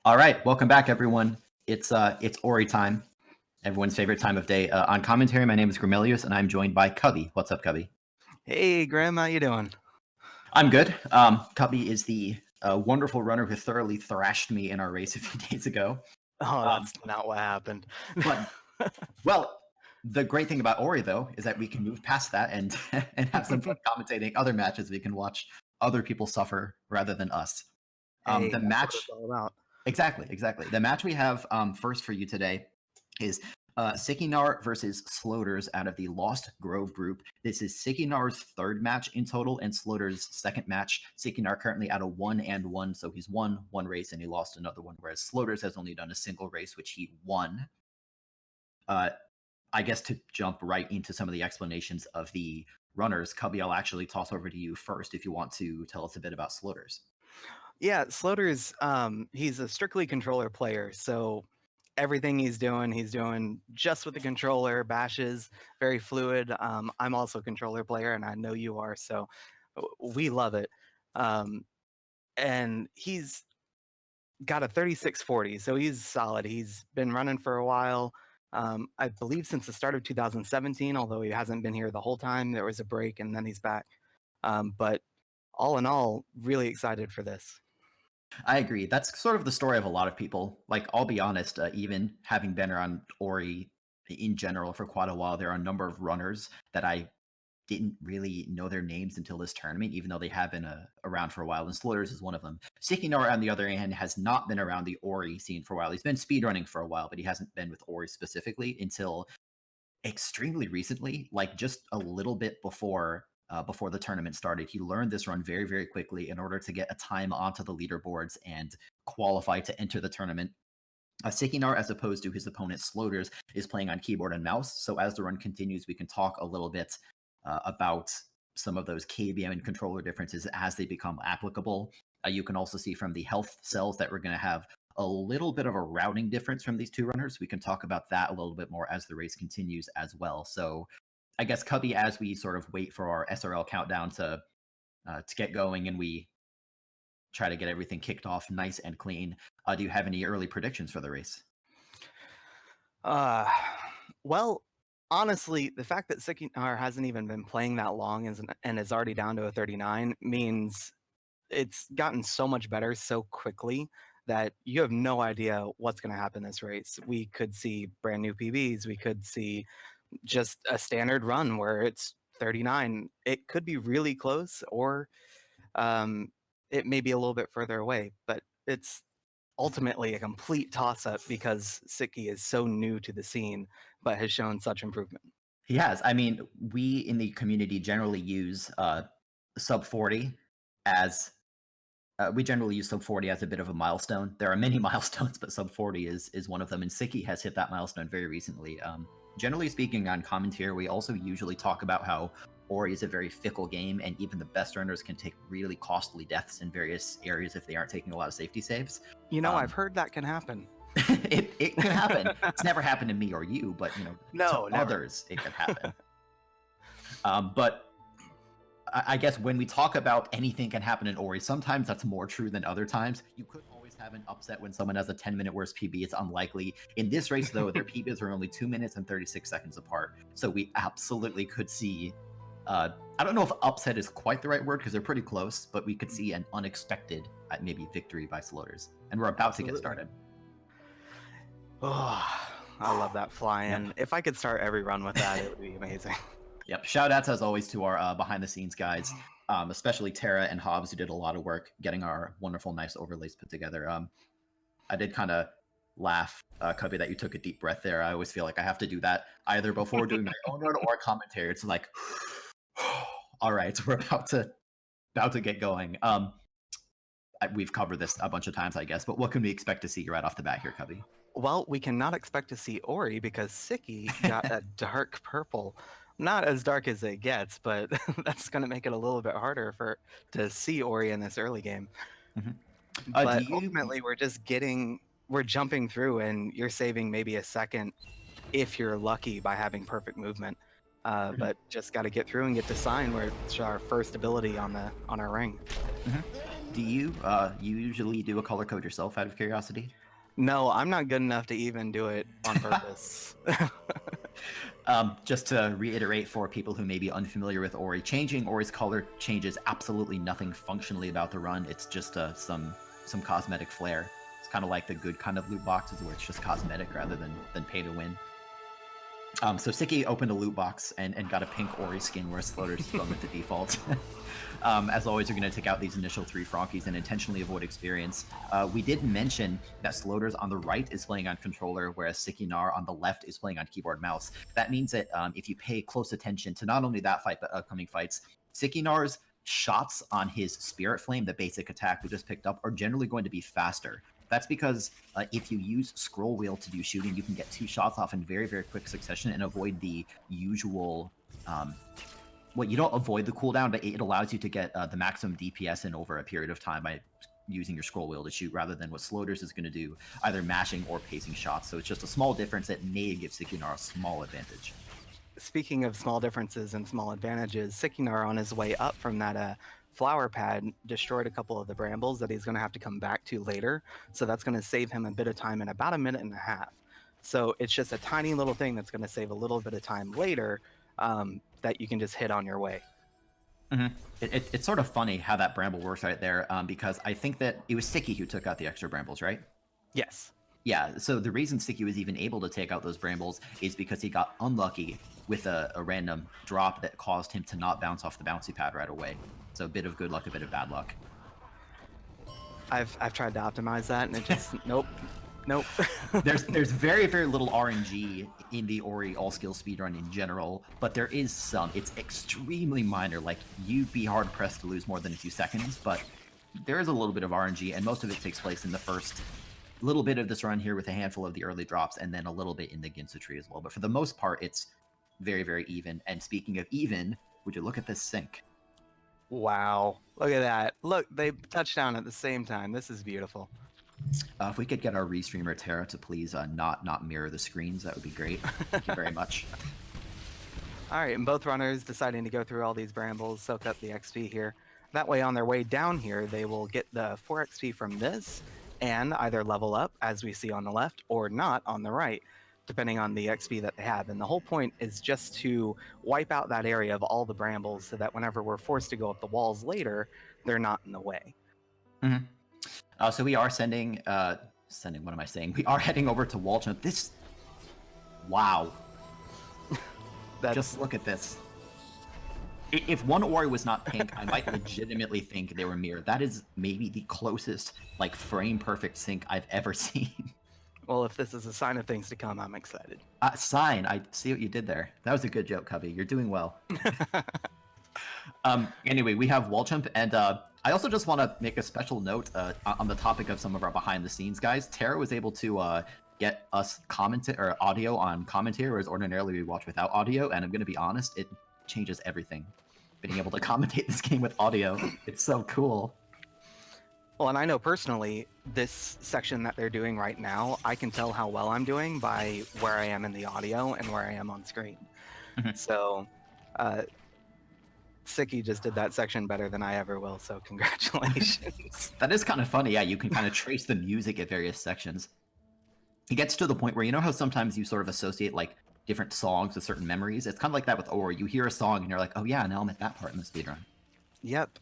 All right, welcome back, everyone. It's Ori time, everyone's favorite time of day. On commentary, my name is Gramelius, and I'm joined by Cubby. What's up, Cubby? Hey, Graham, how you doing? I'm good. Cubby is the wonderful runner who thoroughly thrashed me in our race a few days ago. Oh, that's not what happened. But well, the great thing about Ori though is that we can move past that and and have some fun commentating other matches. We can watch other people suffer rather than us. Hey, The that's what match. it's all about. Exactly. The match we have first for you today is Sickynar versus Sloaters out of the Lost Grove group. This is Sickynar's third match in total and Sloaters' second match. Sickynar currently at a 1-1, so he's won one race and he lost another one, whereas Sloaters has only done a single race, which he won. I guess to jump right into some of the explanations of the runners, Cubby, I'll actually toss over to you first if you want to tell us a bit about Sloaters. Yeah, Sloaters, he's a strictly controller player, so everything he's doing just with the controller, bashes, very fluid. I'm also a controller player, and I know you are, so we love it. And he's got a 3640, so he's solid. He's been running for a while. I believe since the start of 2017, although he hasn't been here the whole time. There was a break, and then he's back. But all in all, really excited for this. I agree. That's sort of the story of a lot of people. Like, I'll be honest, even having been around Ori in general for quite a while, there are a number of runners that I didn't really know their names until this tournament, even though they have been around for a while, and Sloaters is one of them. Sikinar, on the other hand, has not been around the Ori scene for a while. He's been speedrunning for a while, but he hasn't been with Ori specifically until extremely recently, like just a little bit before the tournament started. He learned this run very, very quickly in order to get a time onto the leaderboards and qualify to enter the tournament. Sikinar, as opposed to his opponent Sloaters, is playing on keyboard and mouse. So as the run continues, we can talk a little bit about some of those KBM and controller differences as they become applicable. You can also see from the health cells that we're going to have a little bit of a routing difference from these two runners. We can talk about that a little bit more as the race continues as well. So I guess, Cubby, as we sort of wait for our SRL countdown to get going and we try to get everything kicked off nice and clean, do you have any early predictions for the race? Well, honestly, the fact that Sikinar hasn't even been playing that long and is already down to a 39 means it's gotten so much better so quickly that you have no idea what's going to happen this race. We could see brand new PBs. We could see just a standard run where it's 39. It could be really close, or it may be a little bit further away, but it's ultimately a complete toss-up because Siki is so new to the scene, but has shown such improvement. He has. I mean, we in the community generally use sub 40 as we generally use sub 40 as a bit of a milestone. There are many milestones, but sub 40 is one of them, and Siki has hit that milestone very recently. Generally speaking, on commentary, we also usually talk about how Ori is a very fickle game, and even the best runners can take really costly deaths in various areas if they aren't taking a lot of safety saves. You know, I've heard that can happen. it can happen. It's never happened to me or you, but No, to others it can happen. But I guess when we talk about anything can happen in Ori, sometimes that's more true than other times. You could always have an upset when someone has a 10-minute worst PB. It's unlikely. In this race, though, their PBs are only 2 minutes and 36 seconds apart. So we absolutely could see, I don't know if upset is quite the right word because they're pretty close, but we could see an unexpected maybe victory by Sloaters. And we're about to get started. Oh, I love that fly-in. Yep. If I could start every run with that, it would be amazing. Yep. Shout outs as always to our behind-the-scenes guys, especially Tara and Hobbs, who did a lot of work getting our wonderful, nice overlays put together. I did kind of laugh, Cubby, that you took a deep breath there. I always feel like I have to do that either before doing my own run or commentary. It's like, all right, we're about to get going. We've covered this a bunch of times, I guess, but what can we expect to see right off the bat here, Cubby? Well, we cannot expect to see Ori because Siki got a dark purple. Not as dark as it gets, but that's going to make it a little bit harder to see Ori in this early game. Mm-hmm. But ultimately, we're jumping through, and you're saving maybe a second if you're lucky by having perfect movement. But just got to get through and get to sign, where it's our first ability on our ring. Mm-hmm. Do you usually do a color code yourself, out of curiosity? No, I'm not good enough to even do it on purpose. Just to reiterate for people who may be unfamiliar with Ori, changing Ori's color changes absolutely nothing functionally about the run. It's just some cosmetic flair. It's kind of like the good kind of loot boxes where it's just cosmetic rather than pay to win. So Sicky opened a loot box and got a pink Ori skin, whereas Sloaters is going with the default. As always, you're going to take out these initial 3 Frankies and intentionally avoid experience. We did mention that Sloaters on the right is playing on controller, whereas sickynar on the left is playing on keyboard mouse. That means that if you pay close attention to not only that fight, but upcoming fights, sickynar's shots on his Spirit Flame, the basic attack we just picked up, are generally going to be faster. That's because if you use scroll wheel to do shooting, you can get 2 shots off in very, very quick succession and avoid the usual... you don't avoid the cooldown, but it allows you to get the maximum DPS in over a period of time by using your scroll wheel to shoot, rather than what Sloaters is going to do, either mashing or pacing shots. So it's just a small difference that may give sickynar a small advantage. Speaking of small differences and small advantages, sickynar on his way up from that flower pad destroyed a couple of the brambles that he's going to have to come back to later. So that's going to save him a bit of time in about 1.5 minutes. So it's just a tiny little thing that's going to save a little bit of time later that you can just hit on your way. Mm-hmm. It's sort of funny how that bramble works right there, because I think that it was Sicky who took out the extra brambles, right? Yes. Yeah, so the reason Sicky was even able to take out those brambles is because he got unlucky with a random drop that caused him to not bounce off the bouncy pad right away. So a bit of good luck, a bit of bad luck. I've tried to optimize that, and it just nope. There's very, very little RNG in the Ori All Skills speedrun in general, but there is some. It's extremely minor. Like, you'd be hard pressed to lose more than a few seconds, but there is a little bit of RNG, and most of it takes place in the first little bit of this run here with a handful of the early drops, and then a little bit in the Ginsu tree as well. But for the most part, it's very, very even. And speaking of even, would you look at this sync? Wow, look at that. Look, they touched down at the same time. This is beautiful. If we could get our restreamer Tara to please not mirror the screens, that would be great. Thank you very much. All right, and both runners deciding to go through all these brambles, soak up the XP here. That way, on their way down here, they will get the 4 XP from this and either level up, as we see on the left, or not on the right, depending on the XP that they have. And the whole point is just to wipe out that area of all the brambles so that whenever we're forced to go up the walls later, they're not in the way. Mm-hmm. So we are sending, what am I saying? We are heading over to wall jump. This, wow. Just look at this. If one Ori was not pink, I might legitimately think they were mirrored. That is maybe the closest, like, frame-perfect sync I've ever seen. Well, if this is a sign of things to come, I'm excited. Sign. I see what you did there. That was a good joke, Cubby. You're doing well. Anyway, we have wall jump, and I also just want to make a special note on the topic of some of our behind-the-scenes guys. Tara was able to get us audio on commentary, whereas ordinarily we watch without audio, and I'm going to be honest, it changes everything. Being able to commentate this game with audio, it's so cool. Well, and I know personally, this section that they're doing right now, I can tell how well I'm doing by where I am in the audio and where I am on screen. Mm-hmm. So, Sicky just did that section better than I ever will, so congratulations. That is kind of funny. Yeah, you can kind of trace the music at various sections. It gets to the point where, you know how sometimes you sort of associate, like, different songs with certain memories? It's kind of like that with Ori. You hear a song and you're like, oh yeah, now I'm at that part in the speedrun. Yep.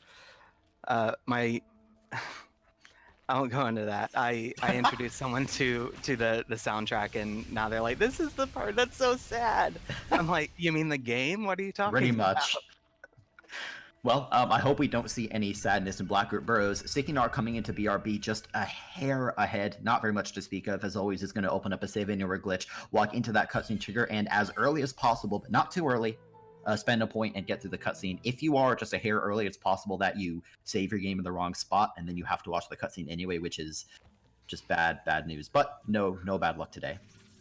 I won't go into that. I introduced someone to the soundtrack, and now they're like, this is the part that's so sad. I'm like, you mean the game? What are you talking about? Pretty much. Well, I hope we don't see any sadness in Blackroot Burrows. sickynar coming into BRB just a hair ahead, not very much to speak of. As always, is going to open up a save anywhere glitch, walk into that cutscene trigger, and as early as possible, but not too early, spend a point and get through the cutscene. If you are just a hair early, it's possible that you save your game in the wrong spot, and then you have to watch the cutscene anyway, which is just bad news. But no bad luck today.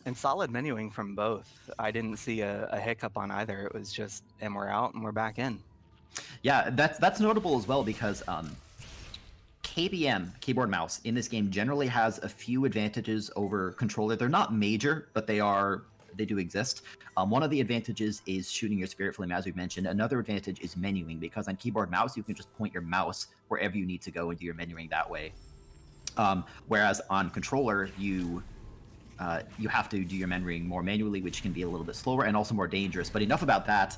And solid menuing from both. I didn't see a hiccup on either. It was just, and we're out and we're back in. Yeah, that's notable as well because KBM, keyboard mouse, in this game generally has a few advantages over controller. They're not major, but they do exist. One of the advantages is shooting your Spirit Flame, as we've mentioned. Another advantage is menuing, because on keyboard mouse, you can just point your mouse wherever you need to go and do your menuing that way. Whereas on controller, you have to do your memorying more manually, which can be a little bit slower and also more dangerous. But enough about that.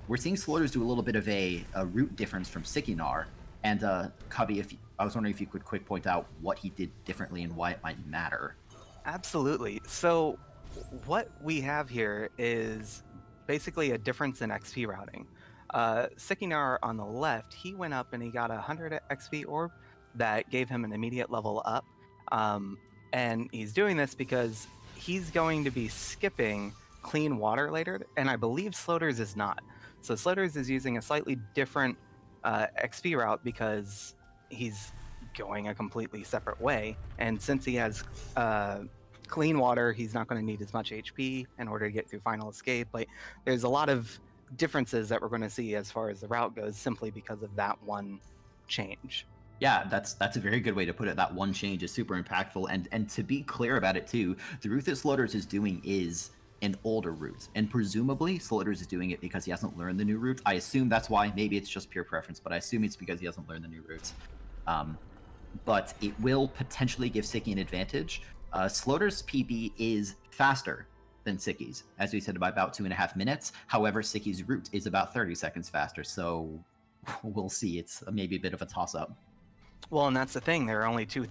We're seeing Sloaters do a little bit of a route difference from sickynar. And Cubby, I was wondering if you could quick point out what he did differently and why it might matter. Absolutely. So what we have here is basically a difference in XP routing. Sickynar on the left, he went up and he got a 100 XP orb that gave him an immediate level up. And he's doing this because he's going to be skipping clean water later, and I believe Sloaters is not. So Sloaters is using a slightly different XP route because he's going a completely separate way. And since he has clean water, he's not going to need as much HP in order to get through Final Escape. Like, there's a lot of differences that we're going to see as far as the route goes simply because of that one change. Yeah, that's a very good way to put it. That one change is super impactful, and to be clear about it too, the route that Sloaters is doing is an older route, and presumably Sloaters is doing it because he hasn't learned the new route. I assume that's why. Maybe it's just pure preference, but I assume it's because he hasn't learned the new routes. But it will potentially give Sicky an advantage. Sloaters' PB is faster than Sicky's, as we said, by about 2.5 minutes. However, Sicky's route is about 30 seconds faster, so we'll see. It's maybe a bit of a toss-up. Well, and that's the thing. They're only 2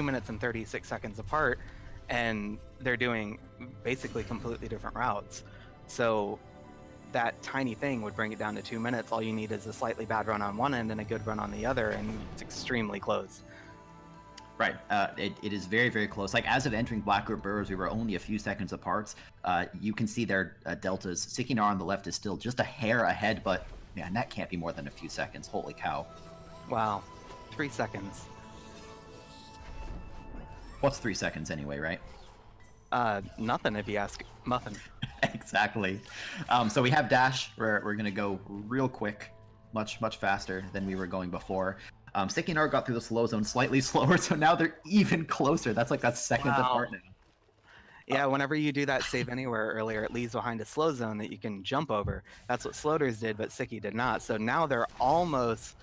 minutes and 36 seconds apart, and they're doing basically completely different routes. So that tiny thing would bring it down to 2 minutes. All you need is a slightly bad run on one end and a good run on the other, and it's extremely close. Right. It is very, very close. Like, as of entering Blackroot Burrows, we were only a few seconds apart. You can see their deltas. Sickynar on the left is still just a hair ahead, but man, that can't be more than a few seconds. Holy cow. Wow. 3 seconds. What's 3 seconds anyway, right? Nothing if you ask Muffin. Exactly. So we have dash. We're going to go real quick, much faster than we were going before. Sickynar got through the slow zone slightly slower, so now they're even closer. That's like a second apart now. Yeah, whenever you do that save anywhere earlier, it leaves behind a slow zone that you can jump over. That's what Sloaters did, but Sicky did not. So now they're almost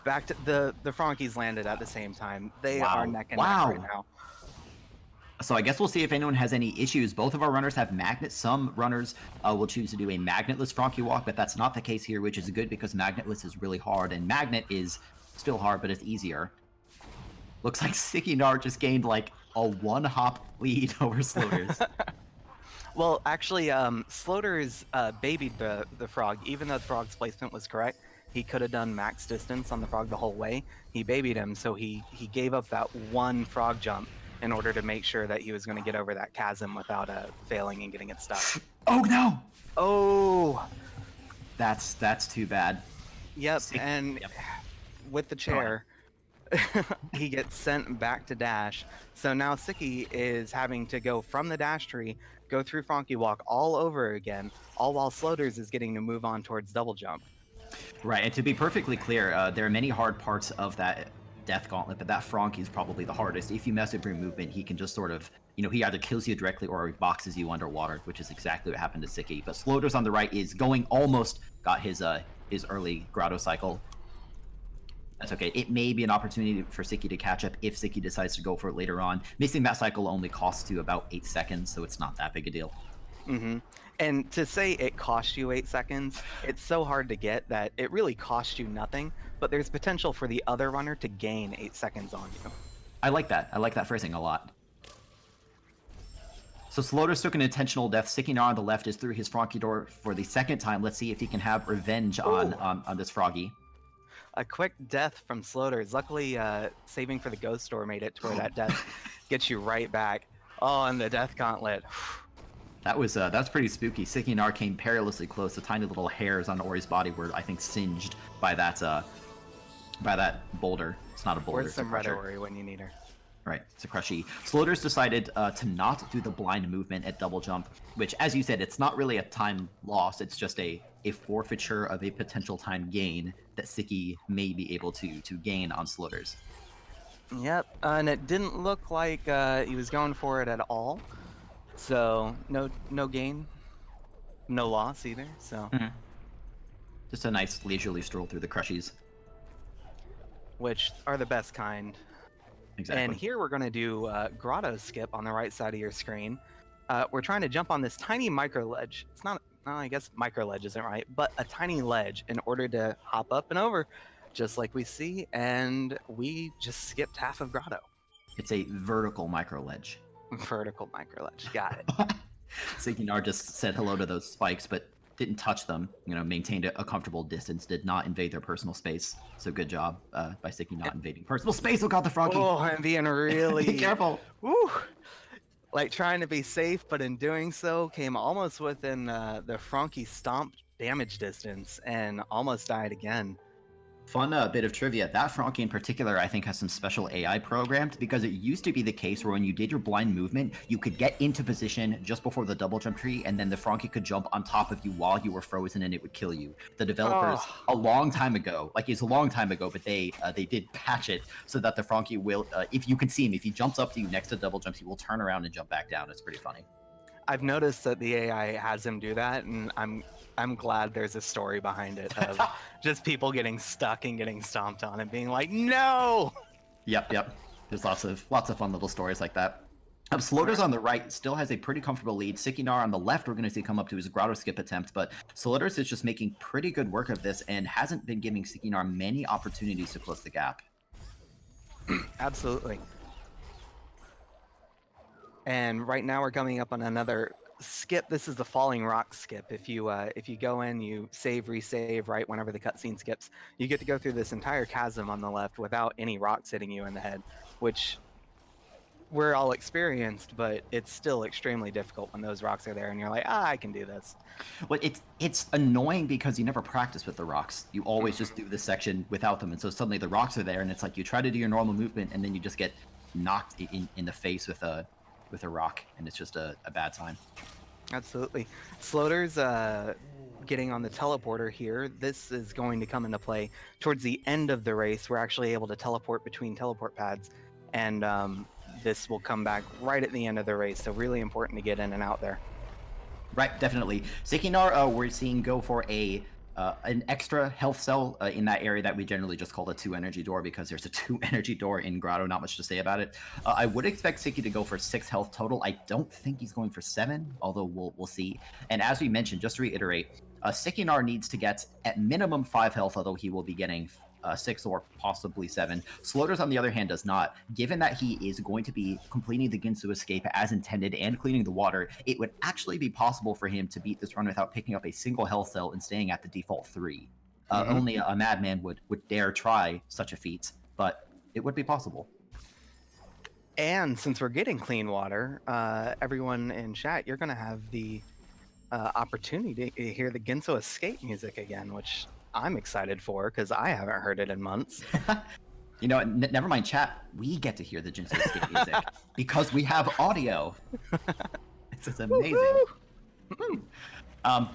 back to the Frankies landed at the same time. They are neck and neck right now. So I guess we'll see if anyone has any issues. Both of our runners have magnets. Some runners will choose to do a magnetless Frankie walk, but that's not the case here, which is good because magnetless is really hard, and magnet is still hard, but it's easier. Looks like Sickynar just gained like a 1-hop lead over Sloaters. Well, actually, Sloaters babied the frog. Even though the frog's placement was correct, he could have done max distance on the frog the whole way. He babied him, so he gave up that one frog jump in order to make sure that he was going to get over that chasm without failing and getting it stuck. Oh no! Oh, that's too bad. Yep, and with the chair, he gets sent back to dash. So now Sicky is having to go from the dash tree, go through Frankie Walk all over again, all while Sloaters is getting to move on towards double jump. Right, and to be perfectly clear, there are many hard parts of that Death Gauntlet, but that Frankie is probably the hardest. If you mess with your movement, he can just sort of, he either kills you directly or he boxes you underwater, which is exactly what happened to Sicky. But Sloaters on the right is got his early grotto cycle. That's okay. It may be an opportunity for Sicky to catch up if Sicky decides to go for it later on. Missing that cycle only costs you about 8 seconds, so it's not that big a deal. Mm-hmm. And to say it cost you 8 seconds, it's so hard to get that it really costs you nothing, but there's potential for the other runner to gain 8 seconds on you. I like that. I like that phrasing a lot. So Sloaters took an intentional death. Sickynar on the left is through his Frankie door for the second time. Let's see if he can have revenge on this Froggy. A quick death from Sloaters. Luckily, saving for the ghost door made it to where that death gets you right back. Oh, and the death gauntlet. That's pretty spooky. Sickynar came perilously close. The tiny little hairs on Ori's body were, I think, singed by that boulder. It's not a boulder. Where's some red Ori when you need her? Right, it's a crushy. Sloaters decided to not do the blind movement at double jump, which, as you said, it's not really a time loss. It's just a forfeiture of a potential time gain that Sicky may be able to gain on Sloaters. Yep, and it didn't look like he was going for it at all. So no gain, no loss either. So just a nice leisurely stroll through the crushies, which are the best kind. Exactly. And here we're going to do grotto skip on the right side of your screen. We're trying to jump on this tiny micro ledge. It's not, no, I guess micro ledge isn't right, but a tiny ledge in order to hop up and over, just like we see. And we just skipped half of grotto. It's a vertical micro ledge. Vertical micro ledge. Got it. sickynar just said hello to those spikes, but didn't touch them. Maintained a comfortable distance, did not invade their personal space. So good job by Sicky not invading personal space. Oh god, the froggy! Oh, I'm being really Be careful. Woo! Like trying to be safe, but in doing so, came almost within the Frankie stomp damage distance and almost died again. Fun bit of trivia. That Frankie in particular, I think, has some special AI programmed, because it used to be the case where when you did your blind movement, you could get into position just before the double jump tree, and then the Frankie could jump on top of you while you were frozen, and it would kill you. The developers, a long time ago, like it's a long time ago, but they did patch it so that the Frankie will, if you can see him, if he jumps up to you next to double jumps, he will turn around and jump back down. It's pretty funny. I've noticed that the AI has him do that, and I'm glad there's a story behind it of just people getting stuck and getting stomped on and being like, no! Yep. There's lots of fun little stories like that. Sloaters on the right still has a pretty comfortable lead. sickynar on the left, we're going to see come up to his grotto skip attempt, but Sloaters is just making pretty good work of this and hasn't been giving sickynar many opportunities to close the gap. Absolutely. And right now we're coming up on another skip. This is the falling rock skip. If you go in, you save, resave, right, whenever the cutscene skips, you get to go through this entire chasm on the left without any rocks hitting you in the head, which we're all experienced, but it's still extremely difficult when those rocks are there and you're like, I can do this. Well, it's annoying because you never practice with the rocks. You always just do this section without them, and so suddenly the rocks are there, and it's like you try to do your normal movement, and then you just get knocked in the face with a rock, and it's just a bad time. Absolutely. Sloaters getting on the teleporter here. This is going to come into play towards the end of the race. We're actually able to teleport between teleport pads, and this will come back right at the end of the race, so really important to get in and out there. Right, definitely. sickynar, we're seeing go for an extra health cell in that area that we generally just call a 2 energy door, because there's a 2 energy door in Grotto, not much to say about it. I would expect Sicky to go for 6 health total. I don't think he's going for 7, although we'll see. And as we mentioned, just to reiterate, sickynar needs to get at minimum 5 health, although he will be getting 6 or possibly 7. Sloaters, on the other hand, does not. Given that he is going to be completing the Ginsu escape as intended and cleaning the water, it would actually be possible for him to beat this run without picking up a single health cell and staying at the default 3. Only a madman would dare try such a feat, but it would be possible. And since we're getting clean water, everyone in chat, you're going to have the opportunity to hear the Ginsu escape music again, which I'm excited for because I haven't heard it in months. You know, never mind chat. We get to hear the Ginsu escape music because we have audio. This is amazing.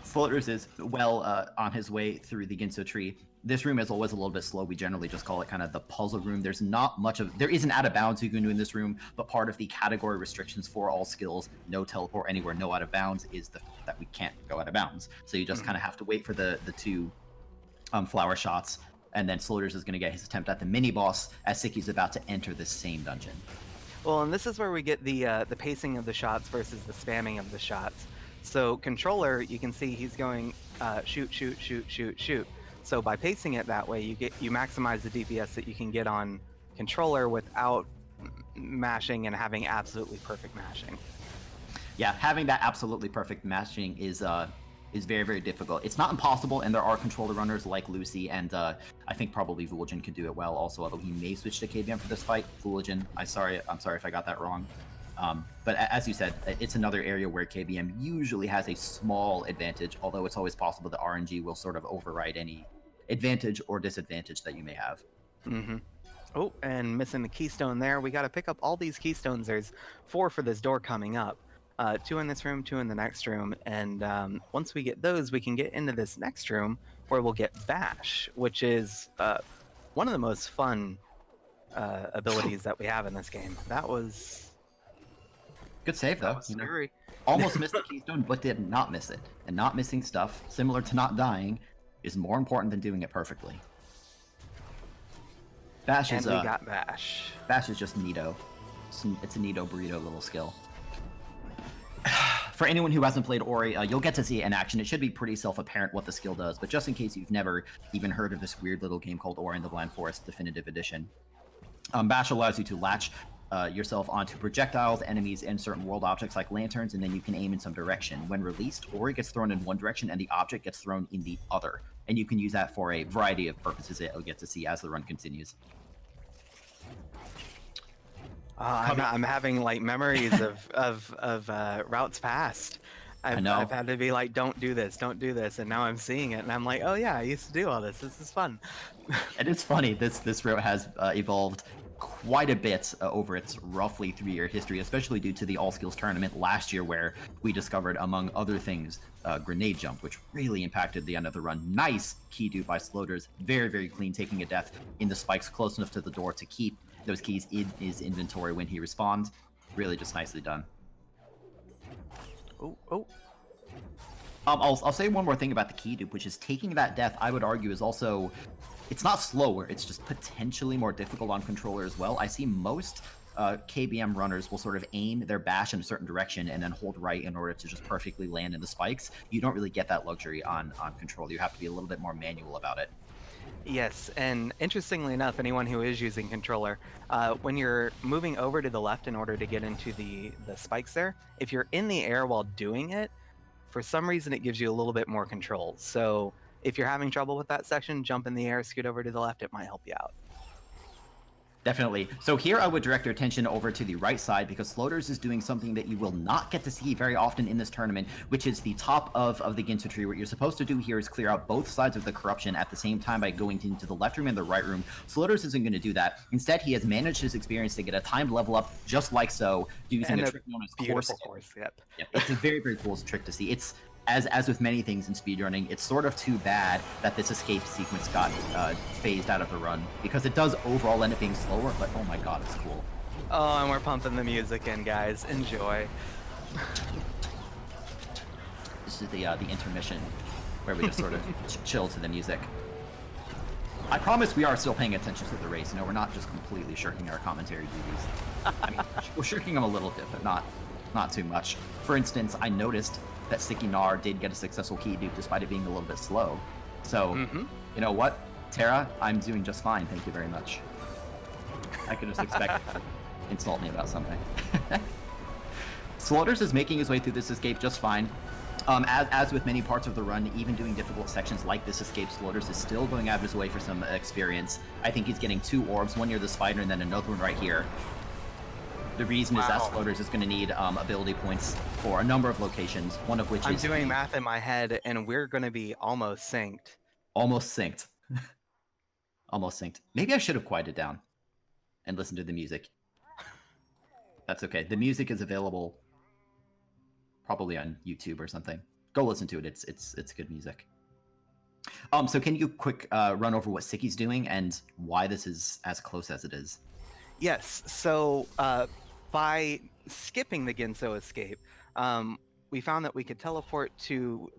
Sloaters is well on his way through the Ginsu tree. This room is always a little bit slow. We generally just call it kind of the puzzle room. There's not much of, there is an out of bounds you can do in this room, but part of the category restrictions for all skills, no teleport anywhere, no out of bounds, is that we can't go out of bounds. So you just kind of have to wait for the 2 flower shots, and then Sloaters is going to get his attempt at the mini boss as Sicky's about to enter the same dungeon. Well, and this is where we get the pacing of the shots versus the spamming of the shots. So controller, you can see he's going shoot, shoot, shoot, shoot, shoot. So by pacing it that way, you maximize the DPS that you can get on controller without mashing and having absolutely perfect mashing. Yeah, having that absolutely perfect mashing is very, very difficult. It's not impossible, and there are controller runners like Lucy, and I think probably Foolajin can do it well also, although he may switch to KVM for this fight. Foolajin, I'm sorry if I got that wrong. But as you said, it's another area where KVM usually has a small advantage, although it's always possible that RNG will sort of override any advantage or disadvantage that you may have. Oh, and missing the keystone there. We got to pick up all these keystones. There's 4 for this door coming up. 2 in this room, 2 in the next room, and once we get those, we can get into this next room where we'll get Bash, which is one of the most fun abilities that we have in this game. That was... Good save, though. Scary. Almost missed the keystone, but did not miss it. And not missing stuff, similar to not dying, is more important than doing it perfectly. Bash And is we got Bash. Bash is just neato. It's a neato burrito little skill. For anyone who hasn't played Ori, you'll get to see it in action. It should be pretty self-apparent what the skill does, but just in case you've never even heard of this weird little game called Ori and the Blind Forest Definitive Edition, Bash allows you to latch yourself onto projectiles, enemies, and certain world objects like lanterns, and then you can aim in some direction. When released, Ori gets thrown in one direction and the object gets thrown in the other, and you can use that for a variety of purposes that you'll get to see as the run continues. I'm having like memories of routes past. I've had to be like, don't do this, and now I'm seeing it, and I'm like, oh yeah, I used to do all this. This is fun. And it's funny. This route has evolved quite a bit over its roughly 3-year history, especially due to the All Skills Tournament last year, where we discovered, among other things, grenade jump, which really impacted the end of the run. Nice key dupe by Sloaters, very, very clean, taking a death in the spikes close enough to the door to keep those keys in his inventory when he respawns. Really just nicely done. Oh. I'll say one more thing about the key dupe, which is taking that death, I would argue, is also... It's not slower, it's just potentially more difficult on controller as well. I see most KBM runners will sort of aim their bash in a certain direction and then hold right in order to just perfectly land in the spikes. You don't really get that luxury on controller. You have to be a little bit more manual about it. Yes, and interestingly enough, anyone who is using controller, when you're moving over to the left in order to get into the spikes there, if you're in the air while doing it, for some reason it gives you a little bit more control. So if you're having trouble with that section, jump in the air, scoot over to the left, it might help you out. Definitely. So here I would direct your attention over to the right side, because Sloaters is doing something that you will not get to see very often in this tournament, which is the top of the Ginsu tree. What you're supposed to do here is clear out both sides of the corruption at the same time by going into the left room and the right room. Sloaters isn't going to do that. Instead, he has managed his experience to get a timed level up just like so, using a trick known as course. Yep. It's a very, very cool trick to see. It's as with many things in speedrunning, it's sort of too bad that this escape sequence got phased out of the run, because it does overall end up being slower, but oh my god, it's cool. Oh, and we're pumping the music in, guys. Enjoy. This is the intermission, where we just sort of chill to the music. I promise we are still paying attention to the race. You know, we're not just completely shirking our commentary duties. I mean, we're shirking them a little bit, but not too much. For instance, I noticed that sickynar did get a successful key dupe despite it being a little bit slow. So, you know what, Tara, I'm doing just fine. Thank you very much. I could just expect you to insult me about something. Sloaters is making his way through this escape just fine. As with many parts of the run, even doing difficult sections like this escape, Sloaters is still going out of his way for some experience. I think he's getting 2 orbs, one near the spider and then another one right here. The reason is that Sloaters is going to need ability points for a number of locations, one of which I'm doing math in my head, and we're going to be almost synced. Almost synced. Almost synced. Maybe I should have quieted down and listened to the music. That's okay. The music is available probably on YouTube or something. Go listen to it. It's good music. So can you quick run over what Sicky's doing and why this is as close as it is? Yes. So by skipping the Ginso escape, we found that we could teleport to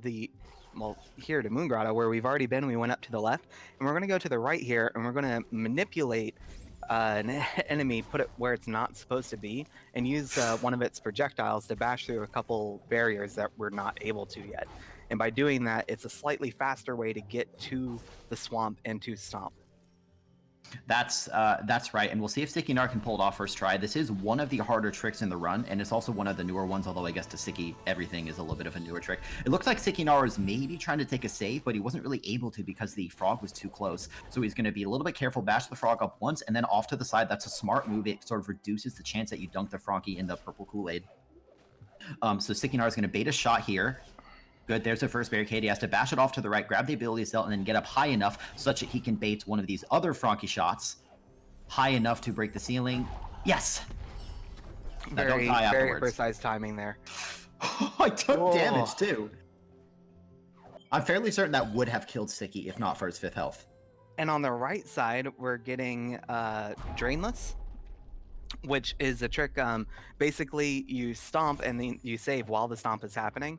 here to Moon Grotto, where we've already been. We went up to the left, and we're going to go to the right here, and we're going to manipulate an enemy, put it where it's not supposed to be, and use one of its projectiles to bash through a couple barriers that we're not able to yet. And by doing that, it's a slightly faster way to get to the swamp and to Stomp. That's right, and we'll see if sickynar can pull it off first try. This is one of the harder tricks in the run, and it's also one of the newer ones, although I guess to Sicky, everything is a little bit of a newer trick. It looks like sickynar is maybe trying to take a save, but he wasn't really able to because the frog was too close. So he's going to be a little bit careful, bash the frog up once, and then off to the side. That's a smart move. It sort of reduces the chance that you dunk the Frankie in the purple Kool-Aid. So sickynar is going to bait a shot here. Good, there's the first barricade. He has to bash it off to the right, grab the ability cell, and then get up high enough such that he can bait one of these other Frankie shots high enough to break the ceiling. Yes! Very precise timing there. I took damage, too. I'm fairly certain that would have killed Sicky if not for his 5th health. And on the right side, we're getting Drainless, which is a trick. Basically, you stomp and then you save while the stomp is happening,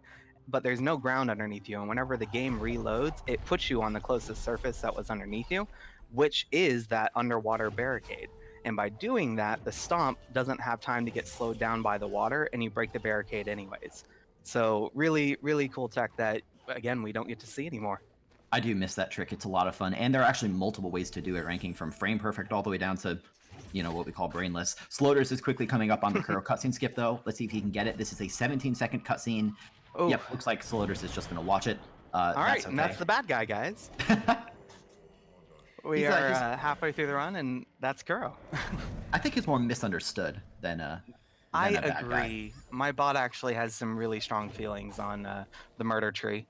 but there's no ground underneath you, and whenever the game reloads, it puts you on the closest surface that was underneath you, which is that underwater barricade. And by doing that, the stomp doesn't have time to get slowed down by the water, and you break the barricade anyways. So really, really cool tech that, again, we don't get to see anymore. I do miss that trick. It's a lot of fun, and there are actually multiple ways to do it, ranking from frame perfect all the way down to, what we call brainless. Sloaters is quickly coming up on the Kuro cutscene skip, though. Let's see if he can get it. This is a 17-second cutscene. Oh, Yep, looks like Sloaters is just going to watch it. all right, okay. and that's the bad guy, guys. We are halfway through the run, and that's Kuro. I think he's more misunderstood than I a bad agree. guy. My bot actually has some really strong feelings on the murder tree.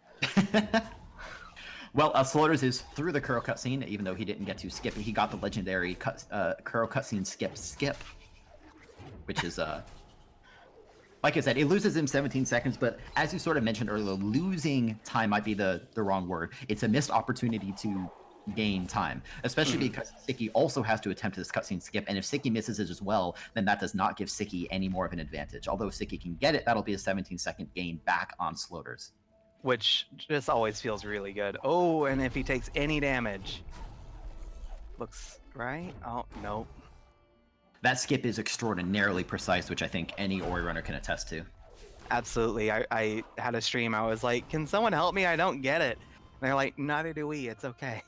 Well, Sloaters is through the Kuro cutscene, even though he didn't get to skip it. He got the legendary Kuro cutscene skip, which is, like I said, it loses him 17 seconds, but as you sort of mentioned earlier, losing time might be the wrong word. It's a missed opportunity to gain time, especially because Sicky also has to attempt this cutscene skip, and if Sicky misses it as well, then that does not give Sicky any more of an advantage. Although if Sicky can get it, that'll be a 17-second gain back on Sloaters. Which just always feels really good. Oh, and if he takes any damage, looks right. Oh, no. That skip is extraordinarily precise, which I think any Ori runner can attest to. Absolutely. I had a stream. I was like, can someone help me? I don't get it. And they're like, neither do we. It's okay.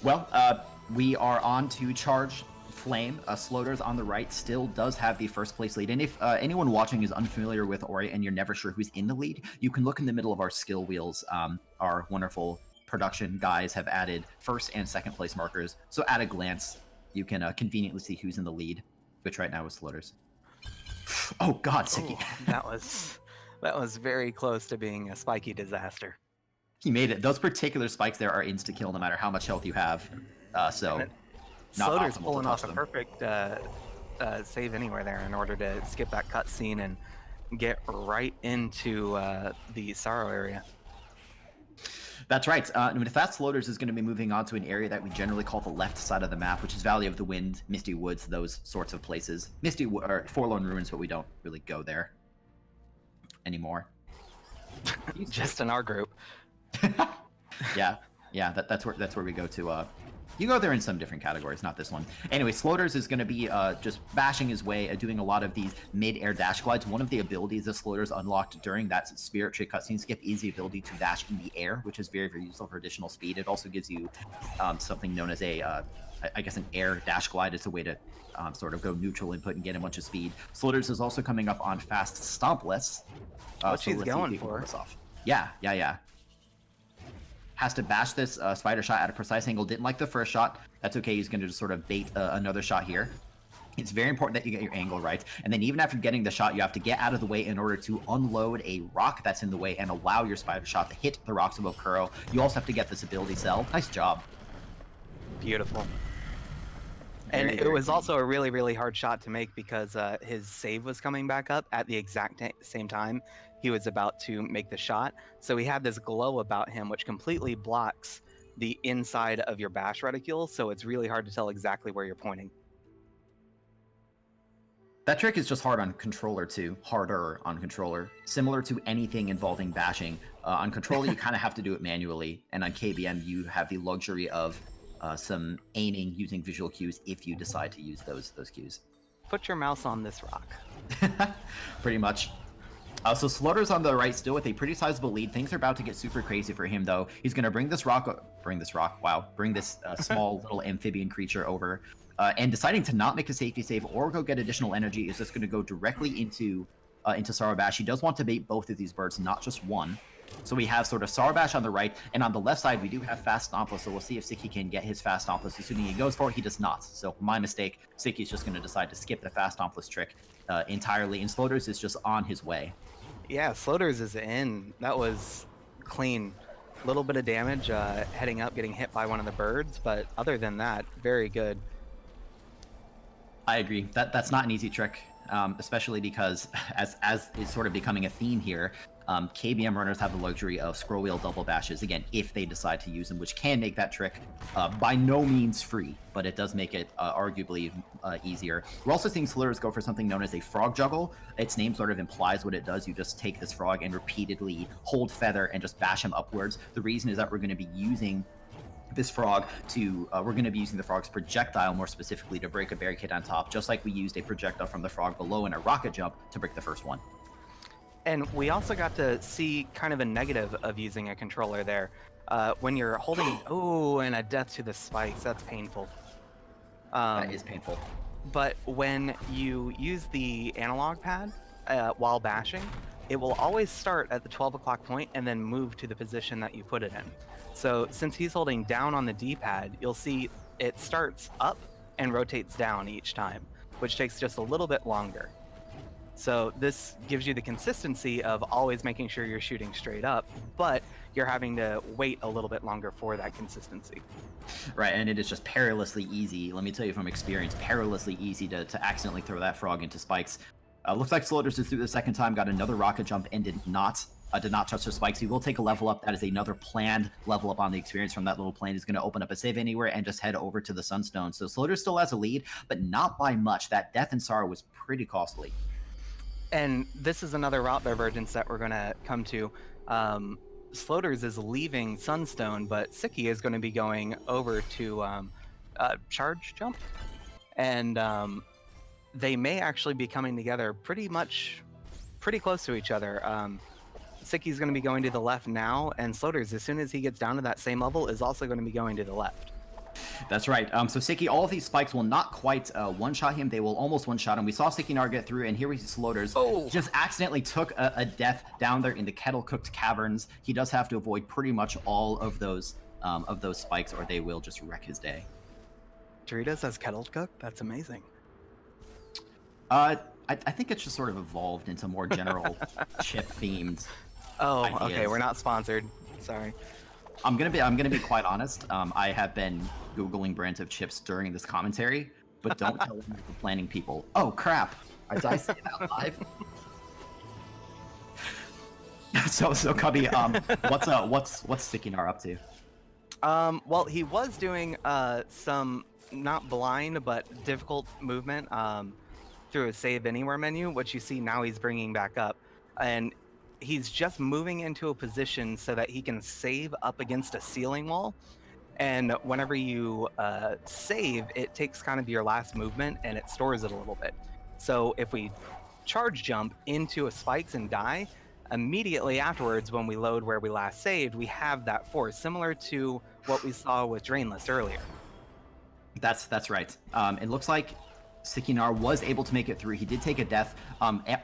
Well, we are on to Charge Flame. Sloaters on the right still does have the first place lead. And if anyone watching is unfamiliar with Ori and you're never sure who's in the lead, you can look in the middle of our skill wheels. Our wonderful production guys have added first and second place markers. So at a glance, you can conveniently see who's in the lead, which right now is Sloaters. Oh God, Sicky. That was very close to being a spiky disaster. He made it. Those particular spikes there are insta-kill no matter how much health you have. Sloaters pulling off a perfect save anywhere there in order to skip that cutscene and get right into the Sorrow area. That's right. With that, Sloaters is going to be moving on to an area that we generally call the left side of the map, which is Valley of the Wind, Misty Woods, those sorts of places. Or Forlorn Ruins, but we don't really go there anymore. Just in our group. Yeah, that's where we go to. You go there in some different categories, not this one. Anyway, Sloaters is going to be just bashing his way, doing a lot of these mid-air dash glides. One of the abilities that Sloaters unlocked during that Spirit Tree cutscene skip is the ability to dash in the air, which is very, very useful for additional speed. It also gives you something known as I guess an air dash glide. It's a way to sort of go neutral input and get a bunch of speed. Sloaters is also coming up on fast stompless. What she's going for. Yeah. Has to bash this spider shot at a precise angle. Didn't like the first shot. That's okay. He's going to just sort of bait another shot here. It's very important that you get your angle right. And then even after getting the shot, you have to get out of the way in order to unload a rock that's in the way and allow your spider shot to hit the rocks above Kuro. You also have to get this ability cell. Nice job. Beautiful. And it was also a really, really hard shot to make because his save was coming back up at the exact same time he was about to make the shot. So he had this glow about him, which completely blocks the inside of your bash reticule. So it's really hard to tell exactly where you're pointing. That trick is just hard on controller too, harder on controller. Similar to anything involving bashing. On controller, you kind of have to do it manually. And on KBM, you have the luxury of some aiming using visual cues if you decide to use those cues. Put your mouse on this rock. Pretty much. So Sloaters on the right still with a pretty sizable lead. Things are about to get super crazy for him though. He's going to bring this small little amphibian creature over. And deciding to not make a safety save or go get additional energy is just going to go directly into Sarvabash. He does want to bait both of these birds, not just one. So we have sort of Sarvabash on the right, and on the left side we do have Fast Stompless, so we'll see if Sicky can get his Fast Stompless. Assuming he goes for it, he does not. So my mistake. Sicky's just going to decide to skip the Fast Stompless trick entirely, and Sloaters is just on his way. Yeah, Sloaters is in. That was clean. A little bit of damage heading up, getting hit by one of the birds, but other than that, very good. I agree. That's not an easy trick, especially because as is sort of becoming a theme here, KBM runners have the luxury of scroll wheel double bashes, again, if they decide to use them, which can make that trick by no means free, but it does make it arguably easier. We're also seeing Sloaters go for something known as a frog juggle. Its name sort of implies what it does. You just take this frog and repeatedly hold feather and just bash him upwards. The reason is that we're going to be using this frog to we're going to be using the frog's projectile more specifically to break a barricade on top, just like we used a projectile from the frog below in a rocket jump to break the first one. And we also got to see kind of a negative of using a controller there. When you're holding and a death to the spikes, that's painful. That is painful. But when you use the analog pad while bashing, it will always start at the 12 o'clock point and then move to the position that you put it in. So since he's holding down on the D-pad, you'll see it starts up and rotates down each time, which takes just a little bit longer. So this gives you the consistency of always making sure you're shooting straight up, but you're having to wait a little bit longer for that consistency. Right, and it is just perilously easy, let me tell you from experience, perilously easy to accidentally throw that frog into spikes. Looks like Sloaters is through the second time, got another rocket jump, and did not touch the spikes. He will take a level up. That is another planned level up on the experience from that little plane. He's going to open up a save anywhere and just head over to the Sunstone. So Sloaters still has a lead, but not by much. That Death and Sorrow was pretty costly. And this is another route divergence that we're going to come to. Sloaters is leaving Sunstone, but Sicky is going to be going over to Charge Jump. And they may actually be coming together pretty close to each other. Sicky's going to be going to the left now, and Sloaters, as soon as he gets down to that same level, is also going to be going to the left. That's right. So Sicky, all of these spikes will not quite one-shot him. They will almost one-shot him. We saw sickynar get through, and here we see Sloaters just accidentally took a death down there in the kettle-cooked caverns. He does have to avoid pretty much all of those spikes, or they will just wreck his day. Doritos has kettle cooked? That's amazing. I think it's just sort of evolved into more general chip-themed. Ideas. Okay, we're not sponsored. Sorry. I'm gonna be quite honest. I have been Googling brands of chips during this commentary, but don't tell the planning people. Oh crap! Did I say that live? So Cubby, what's sickynar up to? Well, he was doing some not blind but difficult movement through a save anywhere menu, which you see now he's bringing back up, and he's just moving into a position so that he can save up against a ceiling wall. And whenever you save, it takes kind of your last movement and it stores it a little bit. So if we charge jump into a spikes and die, immediately afterwards when we load where we last saved, we have that force, similar to what we saw with Drainless earlier. That's right. It looks like sickynar was able to make it through. He did take a death.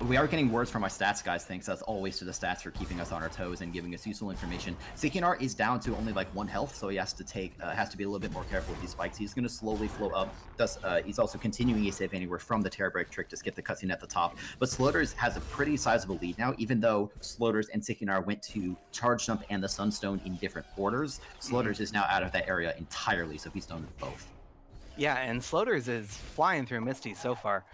We are getting words from our stats guys, thanks as always to the stats for keeping us on our toes and giving us useful information. sickynar is down to only like 1 health, so he has to be a little bit more careful with these spikes. He's going to slowly float up. He's also continuing a save anywhere from the Terror Break trick to skip the cutscene at the top. But Sloaters has a pretty sizable lead now, even though Sloaters and sickynar went to Charge Jump and the Sunstone in different orders. Sloaters is now out of that area entirely, so he's done with both. Yeah, and Sloaters is flying through Misty so far.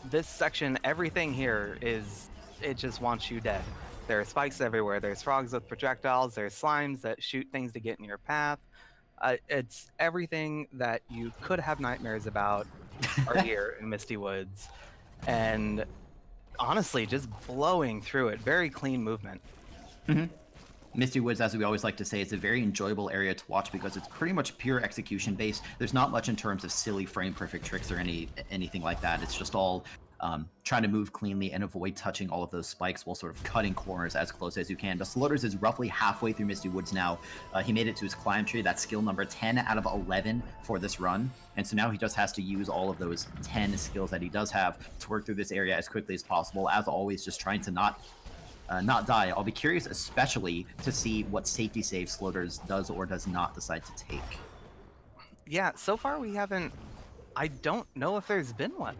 This section, everything here it just wants you dead. There are spikes everywhere. There's frogs with projectiles. There's slimes that shoot things to get in your path. It's everything that you could have nightmares about are here in Misty Woods. And honestly, just blowing through it. Very clean movement. Mm-hmm. Misty Woods, as we always like to say, is a very enjoyable area to watch because it's pretty much pure execution based. There's not much in terms of silly frame perfect tricks or anything like that. It's just all trying to move cleanly and avoid touching all of those spikes while sort of cutting corners as close as you can. But Sloaters is roughly halfway through Misty Woods now. He made it to his climb tree. That's skill number 10 out of 11 for this run. And so now he just has to use all of those 10 skills that he does have to work through this area as quickly as possible. As always, just trying to not die. I'll be curious especially to see what safety save Sloaters does or does not decide to take. Yeah, so far we haven't... I don't know if there's been one.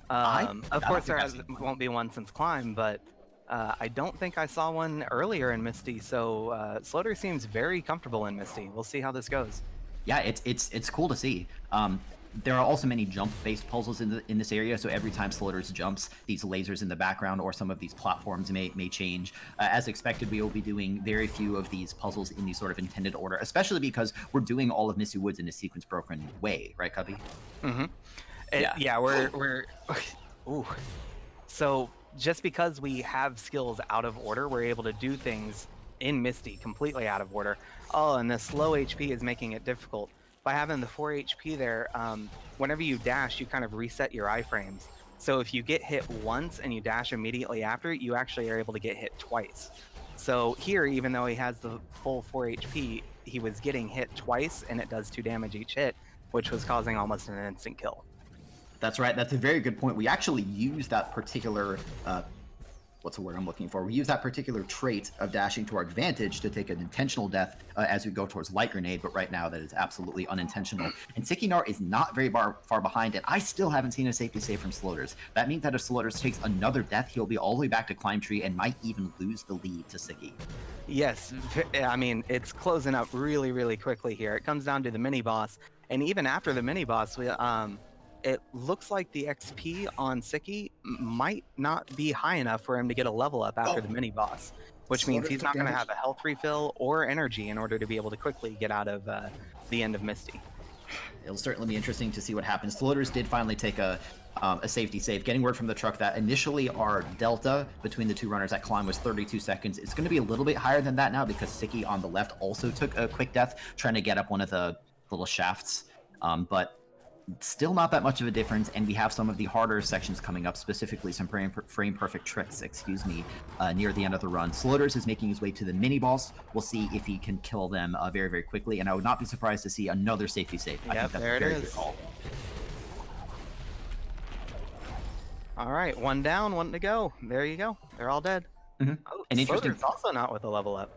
Of course there won't be one since Climb, but I don't think I saw one earlier in Misty, so Sloater seems very comfortable in Misty. We'll see how this goes. Yeah, it's cool to see. there are also many jump-based puzzles in this area, so every time Sloaters jumps, these lasers in the background or some of these platforms may change. As expected, we will be doing very few of these puzzles in the sort of intended order, especially because we're doing all of Misty Woods in a sequence-broken way, right, Cubby? Mm-hmm. Yeah. Yeah, we're ooh. So just because we have skills out of order, we're able to do things in Misty completely out of order. Oh, and the slow HP is making it difficult. By having the 4 HP there, whenever you dash, you kind of reset your iframes. So if you get hit once and you dash immediately after it, you actually are able to get hit twice. So here, even though he has the full 4 HP, he was getting hit twice, and it does 2 damage each hit, which was causing almost an instant kill. That's right. That's a very good point. We actually use that particular, what's the word I'm looking for? We use that particular trait of dashing to our advantage to take an intentional death as we go towards Light Grenade, but right now that is absolutely unintentional. And sickynar is not very far behind, and I still haven't seen a safety save from Sloaters. That means that if Sloaters takes another death, he'll be all the way back to Climb Tree and might even lose the lead to Sicky. Yes, I mean, it's closing up really, really quickly here. It comes down to the mini-boss, and even after the mini-boss, it looks like the XP on Sicky might not be high enough for him to get a level up after the mini-boss, which means he's not going to have a health refill or energy in order to be able to quickly get out of the end of Misty. It'll certainly be interesting to see what happens. Sloaters did finally take a safety save, getting word from the truck that initially our delta between the two runners at climb was 32 seconds. It's going to be a little bit higher than that now because Sicky on the left also took a quick death trying to get up one of the little shafts, but still not that much of a difference, and we have some of the harder sections coming up, specifically some frame perfect tricks, near the end of the run. Sloaters is making his way to the mini boss. We'll see if he can kill them very, very quickly, and I would not be surprised to see another safety save. I think that's there a very it good is. call. All right, one down, one to go. There you go. They're all dead. Mm-hmm. Oh, An interesting, Sloaters also not with a level up.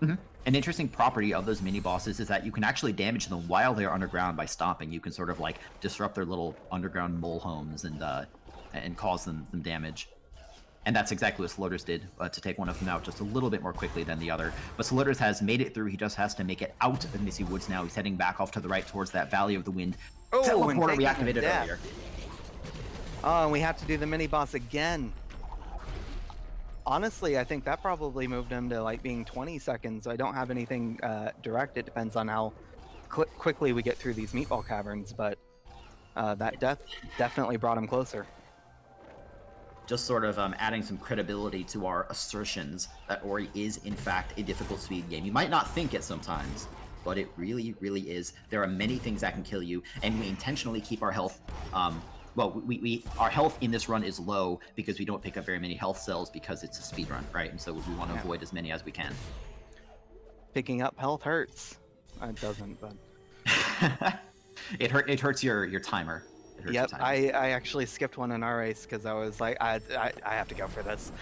Mm-hmm. An interesting property of those mini bosses is that you can actually damage them while they're underground by stomping. You can sort of like disrupt their little underground mole homes and cause them damage. And that's exactly what Sloaters did to take one of them out just a little bit more quickly than the other. But Sloaters has made it through. He just has to make it out of Misty Woods now. He's heading back off to the right towards that Valley of the Wind. Oh, teleporter we activated earlier. Oh, and we have to do the mini boss again. Honestly, I think that probably moved him to like being 20 seconds. I don't have anything direct. It depends on how quickly we get through these meatball caverns, but that death definitely brought him closer. Just sort of adding some credibility to our assertions that Ori is, in fact, a difficult speed game. You might not think it sometimes, but it really, really is. There are many things that can kill you, and we intentionally keep our health well, our health in this run is low because we don't pick up very many health cells because it's a speed run, right? And so we want to avoid as many as we can. Picking up health hurts. It doesn't, but it hurts your timer. Yep, I actually skipped one in our race because I was like, I have to go for this.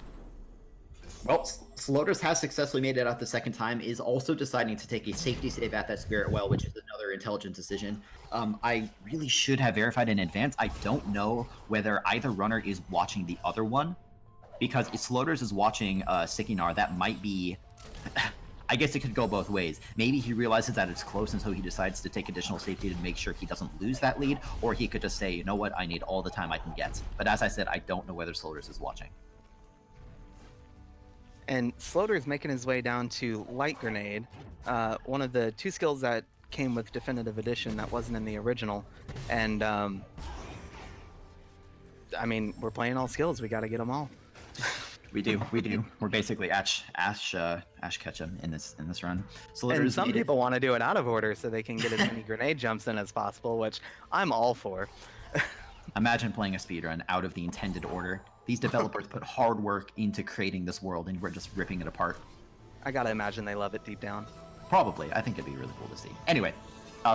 Well, Sloaters has successfully made it out the second time, is also deciding to take a safety save at that Spirit Well, which is another intelligent decision. I really should have verified in advance. I don't know whether either runner is watching the other one, because if Sloaters is watching sickynar, that might be... I guess it could go both ways. Maybe he realizes that it's close and so he decides to take additional safety to make sure he doesn't lose that lead, or he could just say, you know what, I need all the time I can get. But as I said, I don't know whether Sloaters is watching. And Sloater's making his way down to Light Grenade, one of the 2 skills that came with Definitive Edition that wasn't in the original. And, I mean, we're playing all skills. We got to get them all. We do. We're basically Ash Ketchum in this run. And some people want to do it out of order so they can get as many grenade jumps in as possible, which I'm all for. Imagine playing a speedrun out of the intended order. These developers put hard work into creating this world, and we're just ripping it apart. I gotta imagine they love it deep down. Probably. I think it'd be really cool to see. Anyway,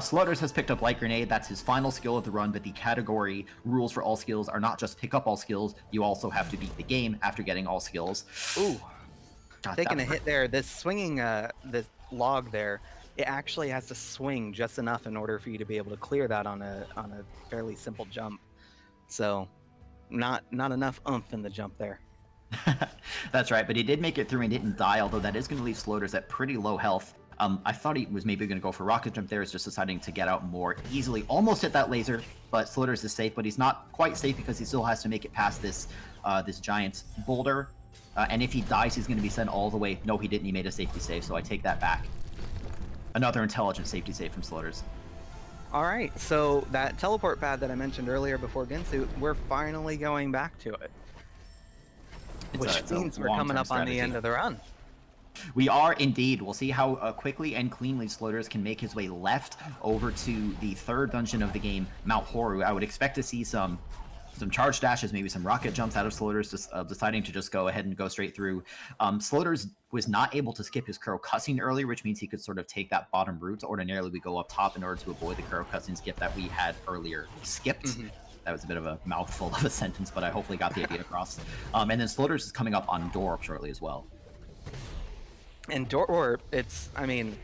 Sloaters has picked up Light Grenade. That's his final skill of the run, but the category rules for all skills are not just pick up all skills. You also have to beat the game after getting all skills. Ooh. Taking a hit there. This swinging, this log there, it actually has to swing just enough in order for you to be able to clear that on a fairly simple jump. So... Not enough oomph in the jump there. That's right, but he did make it through and didn't die, although that is going to leave Sloaters at pretty low health. I thought he was maybe going to go for rocket jump there, is just deciding to get out more easily. Almost hit that laser, but Sloaters is safe, but he's not quite safe because he still has to make it past this this giant boulder. And if he dies, he's going to be sent all the way. No, he didn't. He made a safety save, so I take that back. Another intelligent safety save from Sloaters. All right, so that teleport pad that I mentioned earlier before Ginsu, we're finally going back to it. Which means we're coming up on the end of the run. We are indeed. We'll see how quickly and cleanly Sloaters can make his way left over to the third dungeon of the game, Mount Horu. I would expect to see some charge dashes, maybe some rocket jumps out of Sloaters, just deciding to just go ahead and go straight through. Sloaters was not able to skip his Kuro cutscene earlier, which means he could sort of take that bottom route. Ordinarily, we go up top in order to avoid the Kuro cutscene skip that we had earlier skipped. That was a bit of a mouthful of a sentence, but I hopefully got the idea across. And then Sloaters is coming up on Door shortly as well. And Door, I mean,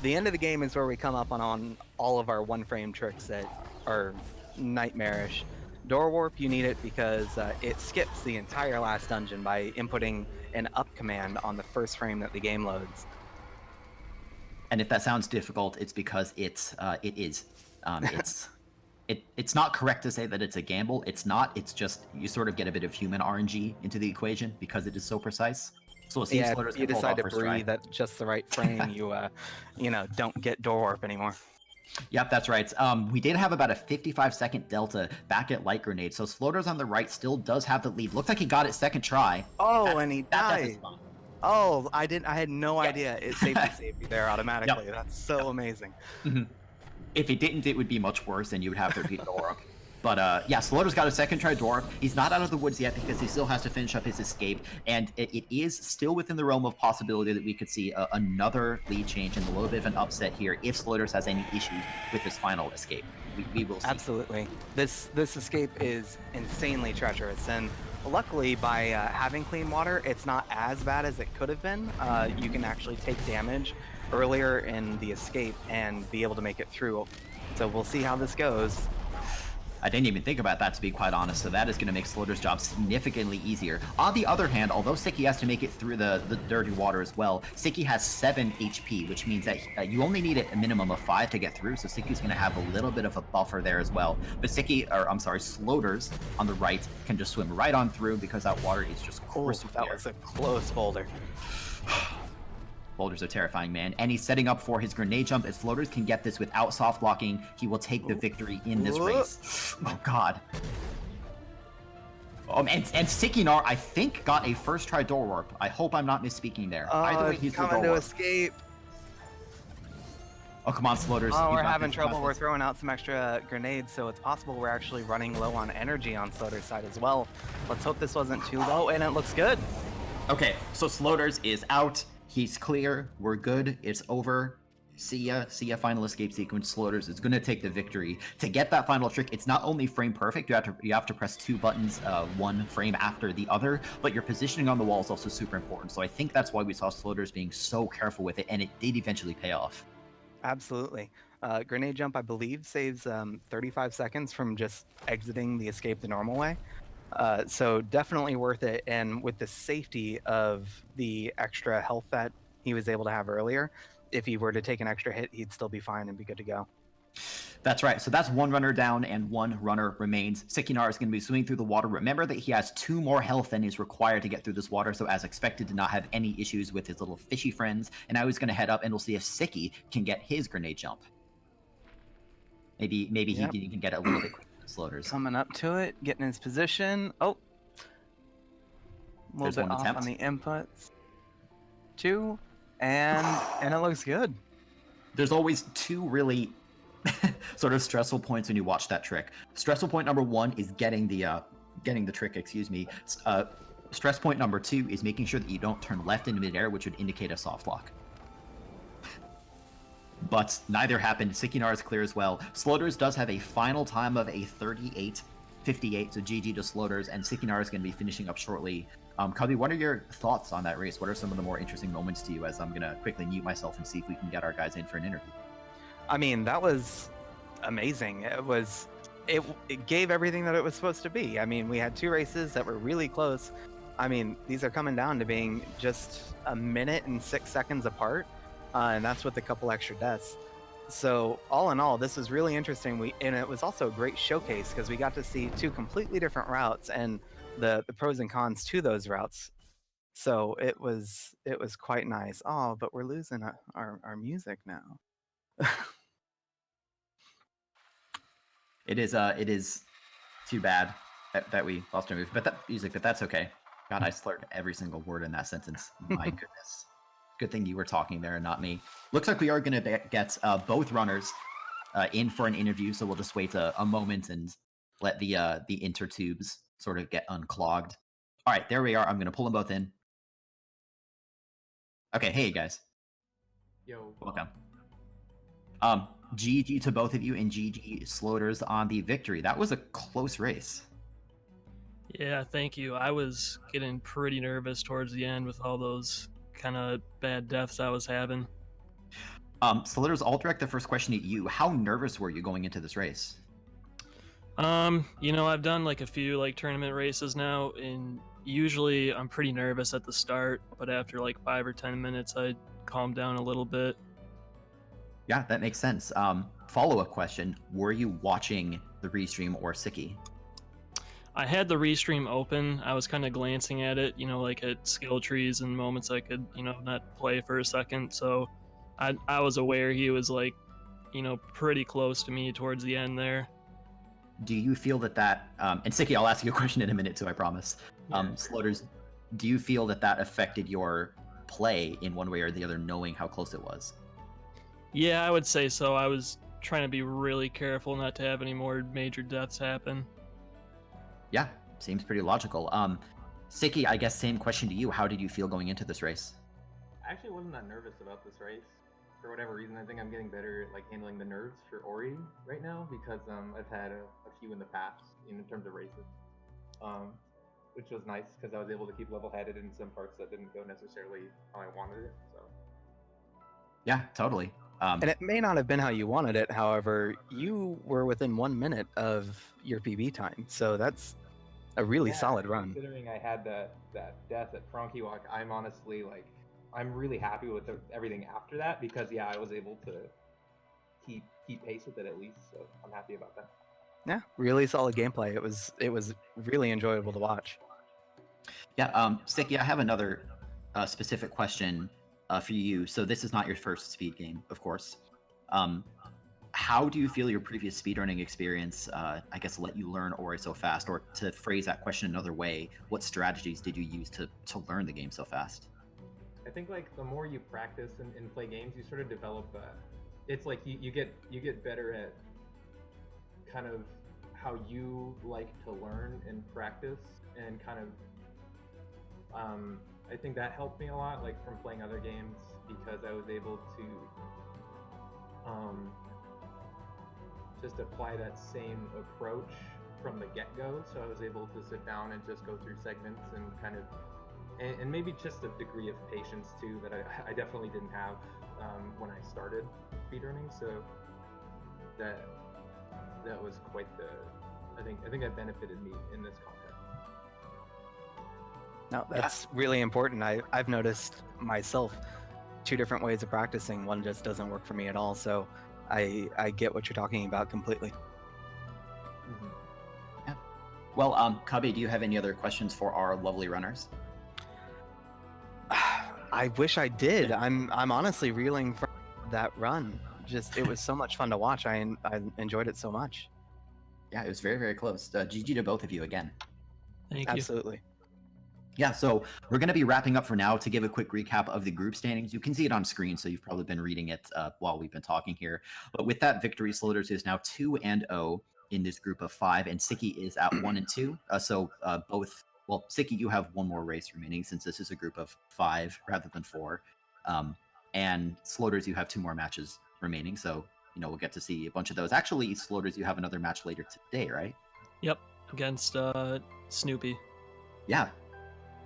the end of the game is where we come up on all of our one-frame tricks that are nightmarish. Door Warp, you need it because it skips the entire last dungeon by inputting an up command on the first frame that the game loads. And if that sounds difficult, it's because it is. It's not correct to say that it's a gamble. It's not. It's just you sort of get a bit of human RNG into the equation because it is so precise. So we'll see if Sloaters you can decide to breathe at just the right frame, you don't get Door Warp anymore. Yep, that's right. We did have about a 55-second delta back at Light Grenade, so Sloaters on the right still does have the lead. Looks like he got it second try. Oh, and he died. Oh, I had no idea. It saved you there automatically. Yep. That's so amazing. If it didn't, it would be much worse, and you would have to repeat Door Up. But yeah, Sloaters got a second try Door Up. He's not out of the woods yet because he still has to finish up his escape, and it is still within the realm of possibility that we could see another lead change and a little bit of an upset here if Sloaters has any issues with his final escape. We will see. Absolutely. This escape is insanely treacherous, and luckily by having clean water, it's not as bad as it could have been. You can actually take damage earlier in the escape and be able to make it through. So we'll see how this goes. I didn't even think about that, to be quite honest, so that is going to make Sloaters' job significantly easier. On the other hand, although Sicky has to make it through the dirty water as well, Sicky has 7 HP, which means that you only need a minimum of 5 to get through, so Sicky's going to have a little bit of a buffer there as well. But Sloaters on the right can just swim right on through because that water is just crystal clear. That was a close boulder. Boulders are terrifying, man. And he's setting up for his grenade jump. If Sloaters can get this without soft blocking, he will take the victory in this race. Oh, God. And sickynar, I think, got a first try Door Warp. I hope I'm not misspeaking there. Either way, he's coming to escape. Oh, come on, Sloaters. Oh, we're having trouble. We're throwing out some extra grenades, so it's possible we're actually running low on energy on Sloaters' side as well. Let's hope this wasn't too low, and it looks good. Okay, so Sloaters is out. He's clear. We're good. It's over. See ya. Final escape sequence. Sloaters is going to take the victory. To get that final trick, it's not only frame perfect. You have to press 2 buttons, one frame after the other, but your positioning on the wall is also super important. So I think that's why we saw Sloaters being so careful with it, and it did eventually pay off. Absolutely. Grenade jump, I believe, saves 35 seconds from just exiting the escape the normal way. So definitely worth it, and with the safety of the extra health that he was able to have earlier, if he were to take an extra hit, he'd still be fine and be good to go. That's right. So that's 1 runner down and 1 runner remains. Sickynar is going to be swimming through the water. Remember that he has 2 more health than is required to get through this water, so as expected, did not have any issues with his little fishy friends. And now he's going to head up, and we'll see if Sicky can get his grenade jump. Maybe he can get it a little bit quicker. Sloaters. Coming up to it, getting his position. Oh, a little bit off on the inputs. 2, and it looks good. There's always 2 really sort of stressful points when you watch that trick. Stressful point number 1 is getting the trick. Excuse me. Stress point number 2 is making sure that you don't turn left into midair, which would indicate a soft lock. But neither happened. Sickynar is clear as well. Sloaters does have a final time of a 38-58, so GG to Sloaters, and Sickynar is going to be finishing up shortly. Cubby, what are your thoughts on that race? What are some of the more interesting moments to you, as I'm going to quickly mute myself and see if we can get our guys in for an interview? I mean, that was amazing. It gave everything that it was supposed to be. I mean, we had 2 races that were really close. I mean, these are coming down to being just a minute and 6 seconds apart. and that's with a couple extra deaths. So all in all, this was really interesting. And it was also a great showcase because we got to see two completely different routes and the pros and cons to those routes. So it was quite nice. Oh, but we're losing our music now. It is too bad that we lost our music, but that's okay. God, I slurred every single word in that sentence. My goodness. Good thing you were talking there and not me. Looks like we are going to get both runners in for an interview, so we'll just wait a moment and let the intertubes sort of get unclogged. All right, there we are. I'm going to pull them both in. Okay, hey guys. Yo. Welcome. GG to both of you, and GG Sloaters on the victory. That was a close race. Yeah, thank you. I was getting pretty nervous towards the end with all those kind of bad deaths I was having. Sloaters, I'll direct the first question at you. How nervous were you going into this race? You know, I've done like a few like tournament races now, and usually I'm pretty nervous at the start, but after like 5 or 10 minutes, I calm down a little bit. Yeah, that makes sense. Follow-up question: were you watching the restream or Sicky? I had the restream open. I was kind of glancing at it, you know, like at skill trees and moments I could, you know, not play for a second. So I was aware he was like, you know, pretty close to me towards the end there. Do you feel that and Sicky, I'll ask you a question in a minute too, I promise. Yeah. Sloaters, do you feel that affected your play in one way or the other, knowing how close it was? Yeah, I would say so. I was trying to be really careful not to have any more major deaths happen. Yeah, seems pretty logical. Sicky, I guess same question to you. How did you feel going into this race? I actually wasn't that nervous about this race. For whatever reason, I think I'm getting better at like handling the nerves for Ori right now because I've had a few in the past in terms of races, which was nice because I was able to keep level-headed in some parts that didn't go necessarily how I wanted it. So Yeah, totally. And it may not have been how you wanted it. However, you were within 1 minute of your PB time, so that's a really solid run. Considering I had that death at Frankie Walk, I'm honestly like, I'm really happy with everything after that because yeah, I was able to keep pace with it at least, so I'm happy about that. Yeah, really solid gameplay. It was really enjoyable to watch. Yeah, Sicky, I have another specific question for you. So this is not your first speed game, of course. How do you feel your previous speedrunning experience, I guess, let you learn Ori so fast? Or to phrase that question another way, what strategies did you use to learn the game so fast? I think like the more you practice and play games, you sort of develop it's like you get better at kind of how you like to learn and practice, and kind of I think that helped me a lot, like from playing other games, because I was able to just apply that same approach from the get-go. So I was able to sit down and just go through segments and kind of, and maybe just a degree of patience too that I definitely didn't have when I started speedrunning. So that was quite the, I think that benefited me in this content. No, that's really important. I've noticed myself 2 different ways of practicing. One just doesn't work for me at all. So I get what you're talking about completely. Mm-hmm. Yeah. Well, Cubby, do you have any other questions for our lovely runners? I wish I did. I'm honestly reeling from that run. Just it was so much fun to watch. I enjoyed it so much. Yeah, it was very, very close. GG to both of you again. Thank you. Absolutely. Yeah, so we're going to be wrapping up for now. To give a quick recap of the group standings, you can see it on screen, so you've probably been reading it while we've been talking here. But with that victory, Sloaters is now 2-0 in this group of 5, and Sicky is at 1-2. So both, well, Sicky, you have one more race remaining since this is a group of 5 rather than 4. And Sloaters, you have 2 more matches remaining, so you know we'll get to see a bunch of those. Actually, Sloaters, you have another match later today, right? Yep, against Snoopy. Yeah.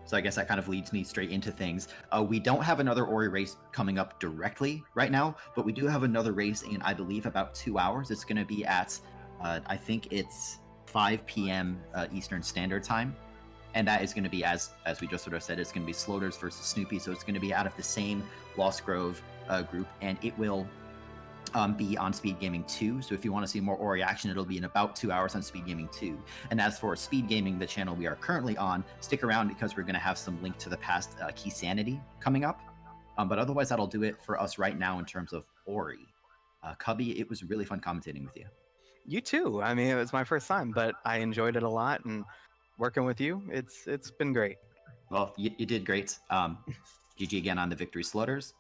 So I guess that kind of leads me straight into things. We don't have another Ori race coming up directly right now, but we do have another race in, I believe, about 2 hours. It's going to be at, I think it's 5 p.m. Eastern Standard Time. And that is going to be, as we just sort of said, it's going to be Sloaters versus Snoopy. So it's going to be out of the same Lost Grove group, and it will be on Speed Gaming 2. So if you want to see more Ori action, it'll be in about 2 hours on Speed Gaming 2. And as for Speed Gaming, the channel we are currently on, stick around because we're going to have some link to the past Key Sanity coming up. But otherwise, that'll do it for us right now in terms of Ori. Cubby, it was really fun commentating with you. You too. I mean, it was my first time, but I enjoyed it a lot, and working with you, it's been great. Well, you did great. GG again on the victory, Sloaters,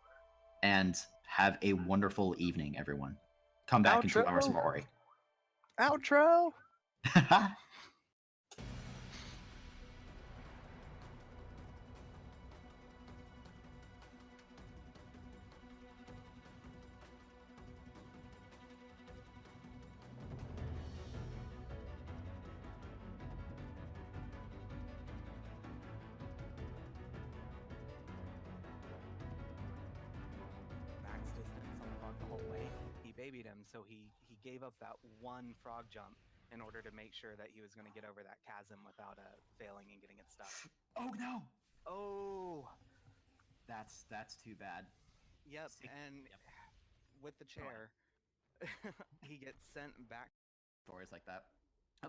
and have a wonderful evening, everyone. Come back in 2 hours for Ori. Outro. Max distance on the frog the whole way. He babied him, so he gave up that one frog jump in order to make sure that he was going to get over that chasm without failing and getting it stuck. Oh no! Oh, That's too bad. yep. And with the chair, he gets sent back. Stories like that.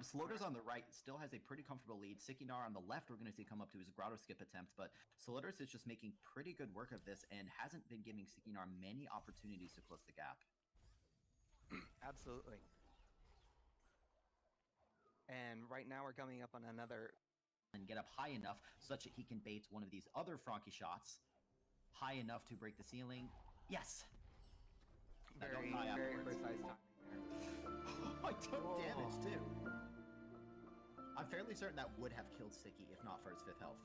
Sloaters on the right still has a pretty comfortable lead. Sickynar on the left, we're going to see come up to his grotto skip attempt, but Sloaters is just making pretty good work of this and hasn't been giving Sickynar many opportunities to close the gap. Absolutely. And right now we're coming up on another. And get up high enough such that he can bait one of these other Frankie shots high enough to break the ceiling. Yes! Very, very precise timing there. I took damage too. I'm fairly certain that would have killed Sticky if not for his 5th health.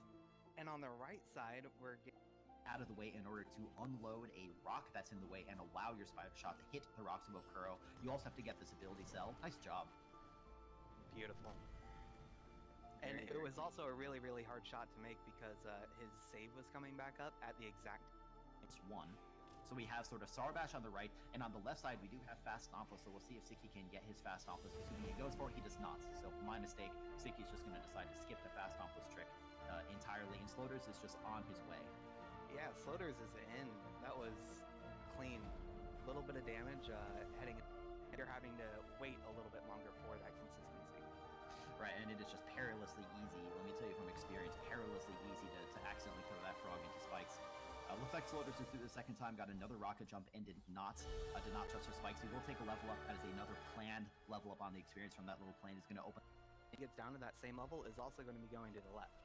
And on the right side, we're getting out of the way in order to unload a rock that's in the way and allow your spider shot to hit the rocks above Kuro. You also have to get this ability cell. Nice job. beautiful. And it was also a really, really hard shot to make because his save was coming back up at the exact. It's 1. So we have sort of Sarbash on the right, and on the left side we do have Fast Stompless, so we'll see if Sicky can get his Fast Stompless. Assuming he goes for it, he does not. So my mistake, Sicky's just going to decide to skip the Fast Stompless trick entirely, and Sloaters is just on his way. Yeah, Sloaters is in. That was clean. A little bit of damage heading. You're having to wait a little bit longer for that consistency. Right, and it is just perilously easy. Let me tell you from experience, perilously easy to accidentally throw that frog into spikes. Looks like Sloaters is through the second time, got another rocket jump, and did not trust her spikes. He will take a level up. That is another planned level up on the experience from that little plane. Is going to open. He gets down to that same level, is also going to be going to the left.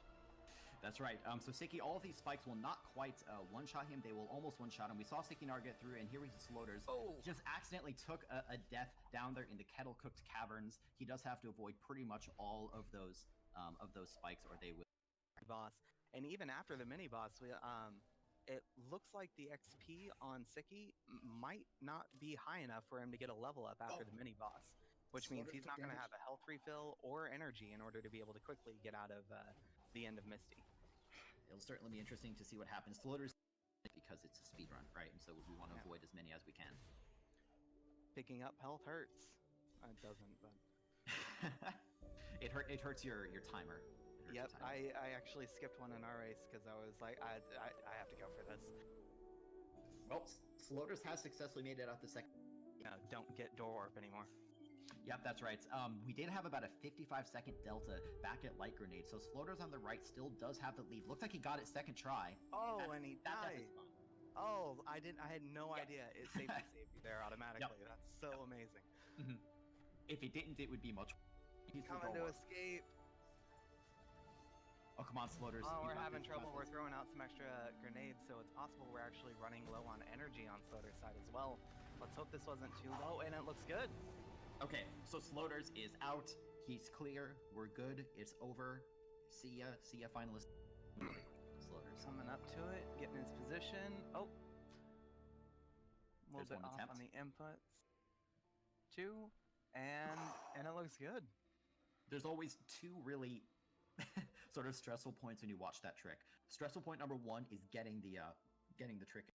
That's right. So Sicky, all of these spikes will not quite one-shot him. They will almost one-shot him. We saw Sickynar get through, and here we see Sloaters just accidentally took a death down there in the kettle-cooked caverns. He does have to avoid pretty much all of those spikes, or they will. Boss, and even after the mini boss, it looks like the XP on Sicky might not be high enough for him to get a level up after the mini boss, which means he's not going to have a health refill or energy in order to be able to quickly get out of the end of Misty. It'll certainly be interesting to see what happens. Sloaters, because it's a speed run, right? And so we want to avoid as many as we can. Picking up health hurts. It doesn't, but it hurts your timer. Yep, I actually skipped one in our race because I was like, I have to go for this. Well, Sloaters has successfully made it out the second. No, don't get door warp anymore. Yep, that's right. We did have about a 55-second delta back at Light Grenade, so Sloaters on the right still does have the lead. Looks like he got it second try. Oh, and he died. Oh, I had no idea. It saved you there automatically. Yep. That's so amazing. Mm-hmm. If it didn't, it would be much. He's coming to escape. Oh, come on, Sloaters. Oh, we're having trouble. We're throwing out some extra grenades, so it's possible we're actually running low on energy on Sloaters' side as well. Let's hope this wasn't too low, and it looks good. Okay, so Sloaters is out. He's clear. We're good. It's over. See ya. See ya, finalist. Sloaters. Coming up to it, getting his position. Oh. A little bit off on the inputs. 2, and it looks good. There's always 2 really sort of stressful points when you watch that trick. Stressful point number 1 is getting the trick